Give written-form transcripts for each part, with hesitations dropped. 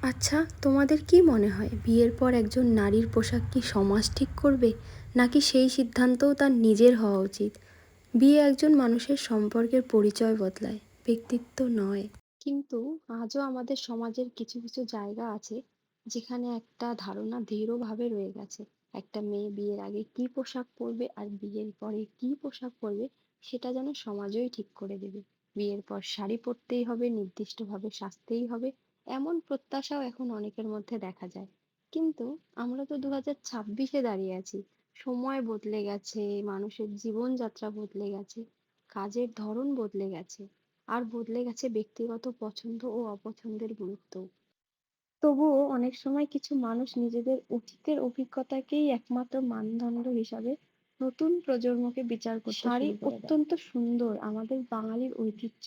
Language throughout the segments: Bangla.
আচ্ছা, তোমাদের কি মনে হয় বিয়ের পর একজন নারীর পোশাক কি সমাজ ঠিক করবে, নাকি সেই সিদ্ধান্তও তার নিজের হওয়া উচিত? বিয়ে একজন মানুষের সম্পর্কের পরিচয় বদলায়, ব্যক্তিত্ব নয়। কিন্তু আজও আমাদের সমাজের কিছু কিছু জায়গা আছে যেখানে একটা ধারণা দৃঢ়ভাবে রয়ে গেছে। একটা মেয়ে বিয়ের আগে কি পোশাক পরবে আর বিয়ের পরে কি পোশাক পরবে সেটা যেন সমাজই ঠিক করে দেবে। বিয়ের পর শাড়ি পরতেই হবে, নির্দিষ্টভাবে সাজতেই হবে, এমন প্রত্যাশাও এখন অনেকের মধ্যে দেখা যায়। কিন্তু আমরা তো 2026-এ দাঁড়িয়ে আছি। সময় বদলে গেছে, মানুষের জীবনযাত্রা বদলে গেছে, কাজের ধরন বদলে গেছে, আর বদলে গেছে ব্যক্তিগত পছন্দ ও অপছন্দের গুরুত্ব। তবুও অনেক সময় কিছু মানুষ নিজেদের অতীতের অভিজ্ঞতাকেই একমাত্র মানদণ্ড হিসাবে নতুন প্রজন্মকে বিচার করতে শাড়ি শুরু করে দেয়। অত্যন্ত সুন্দর, আমাদের বাঙালির ঐতিহ্য।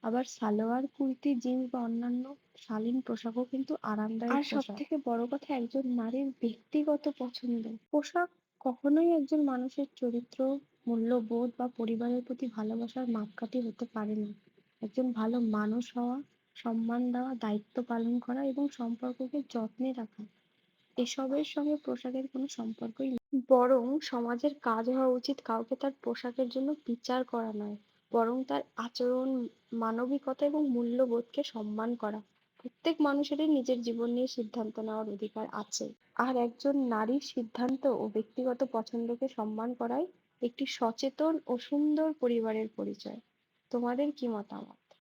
আবার সালোয়ার, কুর্তি, জিন্স বা অন্যান্য শালীন পোশাকও কিন্তু আরামদায়ক আর সব থেকে বড় কথা একজন নারীর ব্যক্তিগত পছন্দ। পোশাক কখনোই একজন মানুষের চরিত্র, মূল্যবোধ বা পরিবারের প্রতি ভালোবাসার মাপকাঠি হতে পারে না। একজন ভালো মানুষ হওয়া, সম্মান দেওয়া, দায়িত্ব পালন করা এবং সম্পর্ককে যত্নে রাখা, এসবের সঙ্গে পোশাকের কোনো সম্পর্কই নেই। বরং সমাজের কাজ হওয়া উচিত কাউকে তার পোশাকের জন্য বিচার করা নয়, বরং তার আচরণ, মানবিকতা এবং মূল্যবোধকে সম্মান করা। প্রত্যেক মানুষেরই নিজের জীবন নিয়ে সিদ্ধান্ত নেওয়ার অধিকার আছে, আর একজন নারীর সিদ্ধান্ত ও ব্যক্তিগত পছন্দকে সম্মান করাই একটি সচেতন ও সুন্দর পরিবারের পরিচয়। তোমাদের কি মতামত?